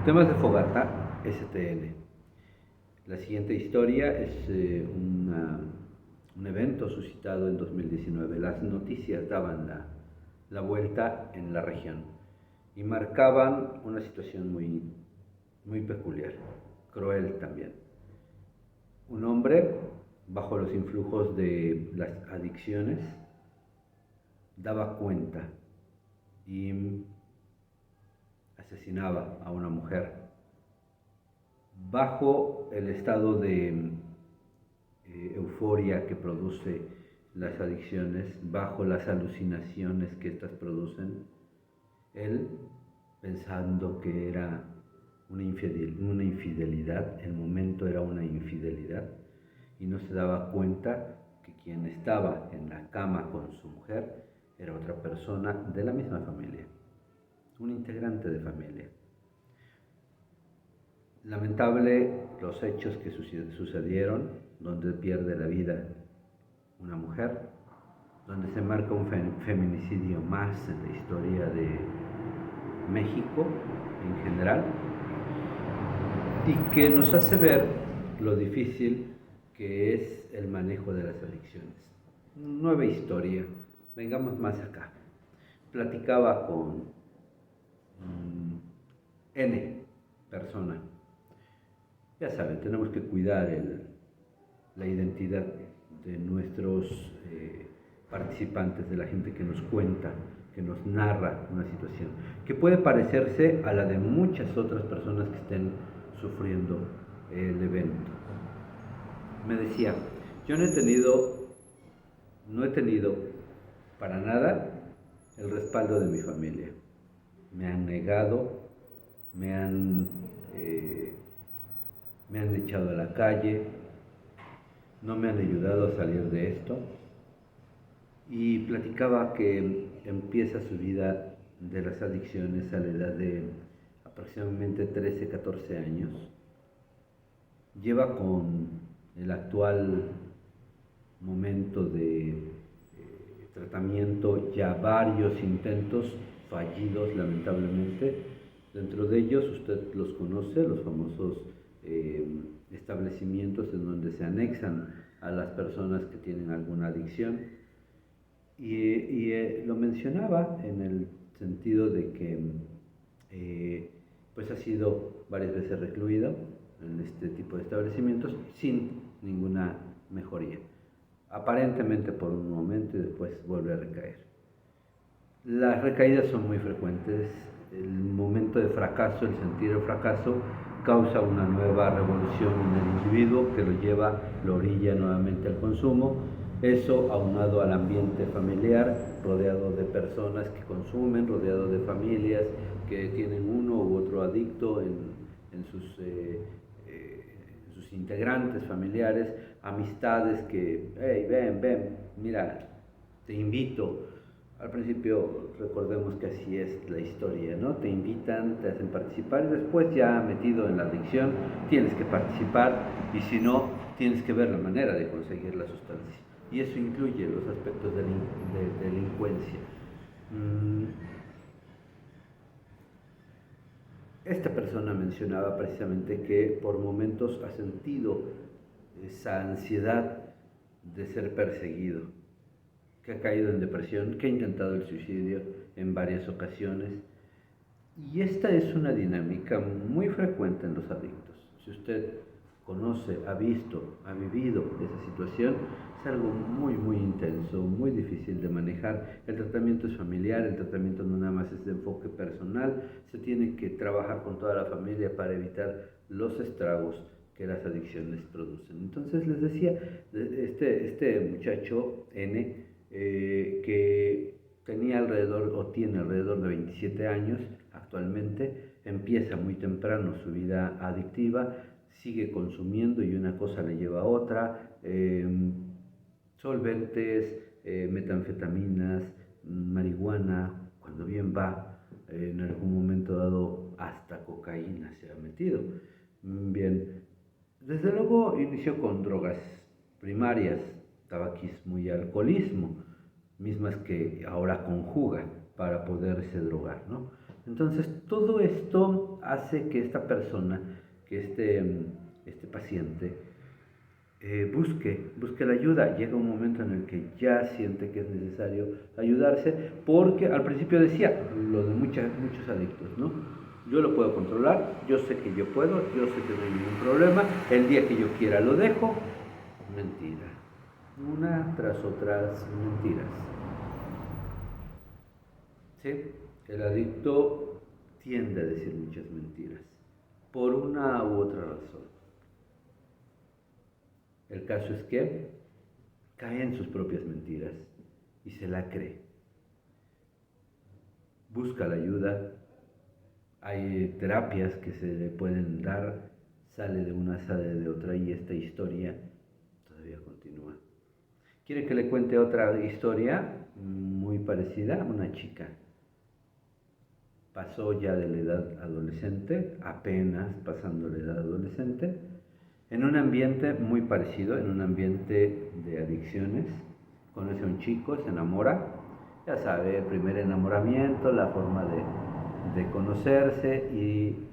Temas de Fogata STN. La siguiente historia es un evento suscitado en 2019. Las noticias daban la vuelta en la región y marcaban una situación muy peculiar, cruel también. Un hombre, bajo los influjos de las adicciones, daba cuenta y asesinaba a una mujer bajo el estado de euforia que produce las adicciones, bajo las alucinaciones que éstas producen, él pensando que era una infidelidad, el momento era una infidelidad, y no se daba cuenta que quien estaba en la cama con su mujer era otra persona de la misma familia, un integrante de familia. Lamentable los hechos que sucedieron, donde pierde la vida una mujer, donde se marca un feminicidio más en la historia de México en general, y que nos hace ver lo difícil que es el manejo de las adicciones. Nueva historia, vengamos más acá. Platicaba con N persona. Ya saben, tenemos que cuidar la identidad de nuestros participantes, de la gente que nos cuenta, que nos narra una situación, que puede parecerse a la de muchas otras personas que estén sufriendo el evento. Me decía, yo no he tenido para nada el respaldo de mi familia. Me han negado, me han echado a la calle, no me han ayudado a salir de esto. Y platicaba que empieza su vida de las adicciones a la edad de aproximadamente 13, 14 años. Lleva con el actual momento de tratamiento ya varios intentos fallidos, lamentablemente. Dentro de ellos, usted los conoce, los famosos establecimientos en donde se anexan a las personas que tienen alguna adicción. Y lo mencionaba en el sentido de que pues ha sido varias veces recluido en este tipo de establecimientos sin ninguna mejoría. Aparentemente por un momento y después vuelve a recaer. Las recaídas son muy frecuentes. El momento de fracaso, el sentir el fracaso, causa una nueva revolución en el individuo que lo lleva, lo orilla nuevamente al consumo. Eso aunado al ambiente familiar, rodeado de personas que consumen, rodeado de familias que tienen uno u otro adicto en sus integrantes familiares, amistades que, hey, ven, mira, te invito. Al principio recordemos que así es la historia, ¿no? Te invitan, te hacen participar y después ya metido en la adicción tienes que participar y si no, tienes que ver la manera de conseguir la sustancia. Y eso incluye los aspectos de delincuencia. Esta persona mencionaba precisamente que por momentos ha sentido esa ansiedad de ser perseguido, que ha caído en depresión, que ha intentado el suicidio en varias ocasiones. Y esta es una dinámica muy frecuente en los adictos. Si usted conoce, ha visto, ha vivido esa situación, es algo muy intenso, muy difícil de manejar. El tratamiento es familiar, el tratamiento no nada más es de enfoque personal, se tiene que trabajar con toda la familia para evitar los estragos que las adicciones producen. Entonces les decía, este muchacho N, que tenía alrededor o tiene alrededor de 27 años actualmente, empieza muy temprano su vida adictiva, sigue consumiendo y una cosa le lleva a otra, solventes, metanfetaminas, marihuana, cuando bien va, en algún momento dado hasta cocaína se ha metido. Bien, desde luego inició con drogas primarias, tabaquismo y alcoholismo, mismas que ahora conjuga para poderse drogar, ¿no? Entonces, todo esto hace que esta persona, que este paciente, busque la ayuda. Llega un momento en el que ya siente que es necesario ayudarse, porque al principio decía lo de muchos adictos, ¿no? Yo lo puedo controlar, yo sé que yo puedo, yo sé que no hay ningún problema, el día que yo quiera lo dejo. Mentira. Una tras otras mentiras. ¿Sí? El adicto tiende a decir muchas mentiras, por una u otra razón. El caso es que cae en sus propias mentiras y se la cree. Busca la ayuda, hay terapias que se le pueden dar, sale de una, sale de otra, y esta historia todavía continúa. ¿Quiere que le cuente otra historia muy parecida? Una chica pasó ya de la edad adolescente, apenas pasando la edad adolescente, en un ambiente muy parecido, en un ambiente de adicciones. Conoce a un chico, se enamora, ya sabe, primer enamoramiento, la forma de conocerse, y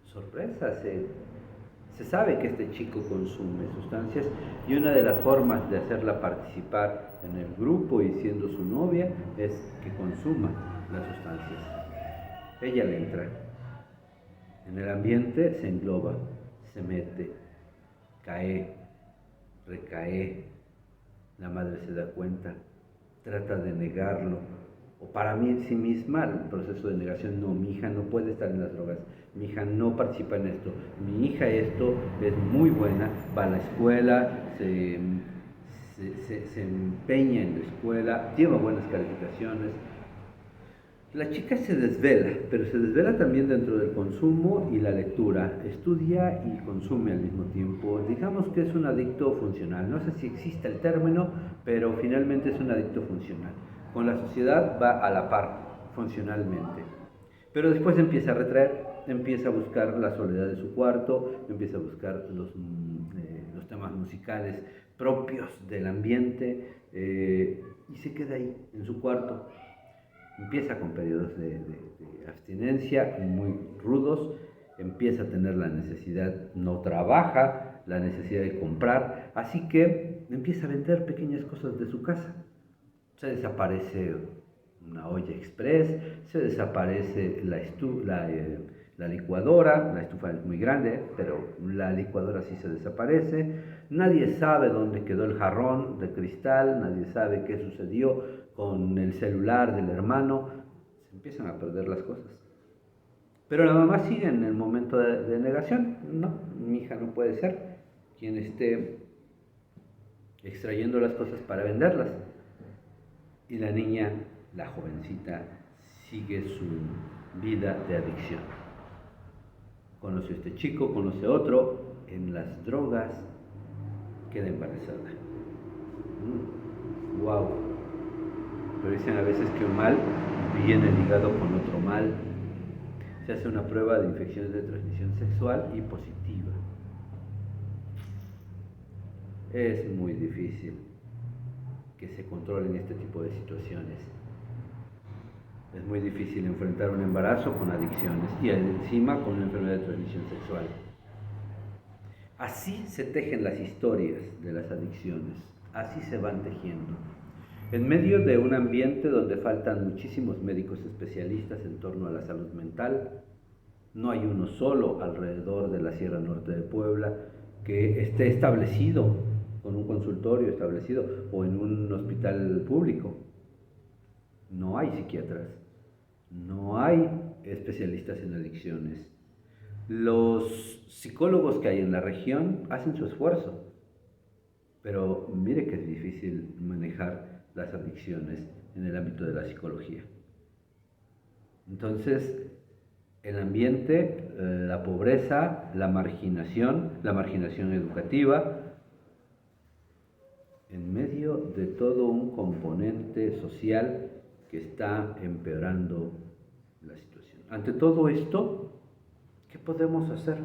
sorpresa, se sabe que este chico consume sustancias, y una de las formas de hacerla participar en el grupo y siendo su novia es que consuma las sustancias. Ella le entra, en el ambiente se engloba, se mete, cae, recae, la madre se da cuenta, trata de negarlo, o para mí en sí misma el proceso de negación: no, mi hija no puede estar en las drogas, mi hija no participa en esto, mi hija esto es muy buena, va a la escuela, se empeña en la escuela, lleva buenas calificaciones. La chica se desvela, pero se desvela también dentro del consumo y la lectura. Estudia y consume al mismo tiempo. Digamos que es un adicto funcional. No sé si existe el término, pero finalmente es un adicto funcional. Con la sociedad va a la par, funcionalmente. Pero después empieza a retraer, empieza a buscar la soledad de su cuarto, empieza a buscar los temas musicales propios del ambiente, y se queda ahí, en su cuarto. Empieza con periodos de abstinencia muy rudos, empieza a tener la necesidad, no trabaja, la necesidad de comprar, así que empieza a vender pequeñas cosas de su casa. Se desaparece una olla express, se desaparece la licuadora. La estufa es muy grande, pero la licuadora sí se desaparece. Nadie sabe dónde quedó el jarrón de cristal, nadie sabe qué sucedió con el celular del hermano. Se empiezan a perder las cosas. Pero la mamá sigue en el momento de negación. No, mi hija no puede ser quien esté extrayendo las cosas para venderlas. Y la niña, la jovencita, sigue su vida de adicción. Conoce a este chico, conoce a otro, en las drogas, queda embarazada. Wow. Pero dicen a veces que un mal viene ligado con otro mal. Se hace una prueba de infecciones de transmisión sexual y positiva. Es muy difícil que se controlen este tipo de situaciones. Es muy difícil enfrentar un embarazo con adicciones y encima con una enfermedad de transmisión sexual. Así se tejen las historias de las adicciones, así se van tejiendo. En medio de un ambiente donde faltan muchísimos médicos especialistas en torno a la salud mental, no hay uno solo alrededor de la Sierra Norte de Puebla que esté establecido, con un consultorio establecido o en un hospital público. No hay psiquiatras, no hay especialistas en adicciones. Los psicólogos que hay en la región hacen su esfuerzo, pero mire que es difícil manejar las adicciones en el ámbito de la psicología. Entonces, el ambiente, la pobreza, la marginación educativa, en medio de todo un componente social que está empeorando la situación. Ante todo esto, ¿qué podemos hacer?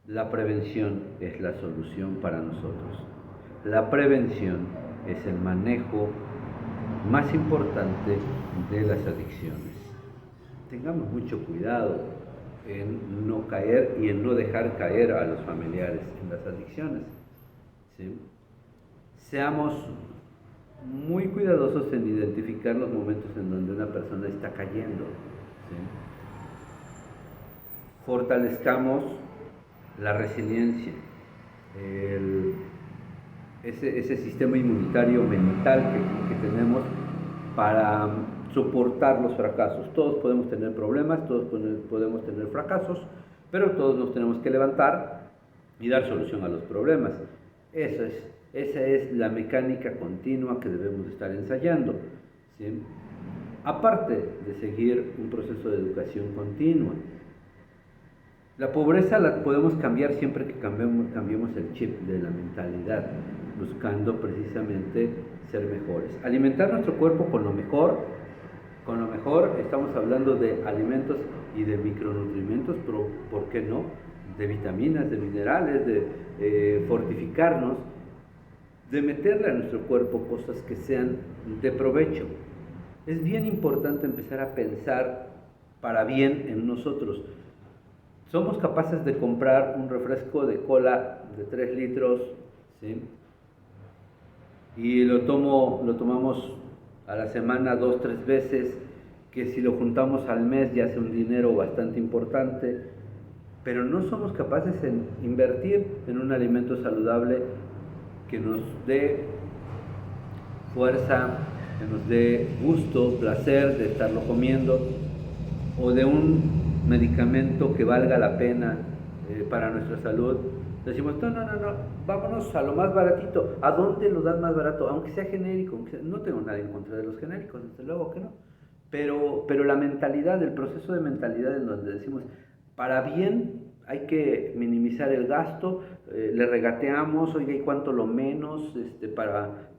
La prevención es la solución para nosotros. La prevención es el manejo más importante de las adicciones. tengamos mucho cuidado en no caer y en no dejar caer a los familiares en las adicciones. ¿Sí? Seamos muy cuidadosos en identificar los momentos en donde una persona está cayendo. ¿Sí? Fortalezcamos la resiliencia, ese sistema inmunitario mental que tenemos para soportar los fracasos. Todos podemos tener problemas, todos podemos tener fracasos, pero todos nos tenemos que levantar y dar solución a los problemas. Esa es la mecánica continua que debemos estar ensayando, ¿sí? Aparte de seguir un proceso de educación continua. La pobreza la podemos cambiar siempre que cambiemos el chip de la mentalidad, buscando precisamente ser mejores. Alimentar nuestro cuerpo con lo mejor estamos hablando de alimentos y de micronutrientes, pero ¿por qué no? De vitaminas, de minerales, de fortificarnos, de meterle a nuestro cuerpo cosas que sean de provecho. Es bien importante empezar a pensar para bien en nosotros. Somos capaces de comprar un refresco de cola de 3 litros, ¿sí? Y lo tomamos a la semana 2-3 veces, que si lo juntamos al mes ya hace un dinero bastante importante, pero no somos capaces en invertir en un alimento saludable que nos dé fuerza, que nos dé gusto, placer de estarlo comiendo, o de un medicamento que valga la pena para nuestra salud. Decimos, no, vámonos a lo más baratito. ¿A dónde lo dan más barato? Aunque sea genérico, no tengo nada en contra de los genéricos, desde luego que no. Pero la mentalidad, el proceso de mentalidad en donde decimos, para bien hay que minimizar el gasto, le regateamos, oiga, ¿y cuánto lo menos para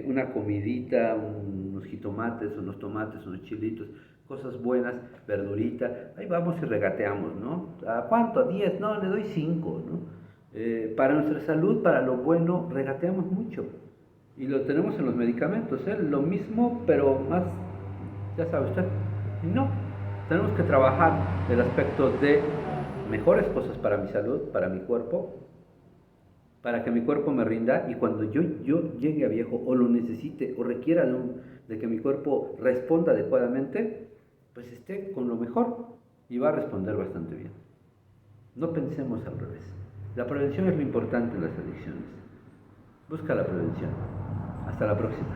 una comidita, unos jitomates, unos tomates, unos chilitos, cosas buenas, verdurita, ahí vamos y regateamos, ¿no? ¿A cuánto? ¿A 10? No, le doy 5, ¿no? Para nuestra salud, para lo bueno, regateamos mucho. Y lo tenemos en los medicamentos, lo mismo, pero más, ya sabe usted. Y no, tenemos que trabajar el aspecto de mejores cosas para mi salud, para mi cuerpo, para que mi cuerpo me rinda, y cuando yo llegue a viejo o lo necesite o requiera de que mi cuerpo responda adecuadamente, pues esté con lo mejor y va a responder bastante bien. No pensemos al revés. La prevención es lo importante en las adicciones. Busca la prevención. Hasta la próxima.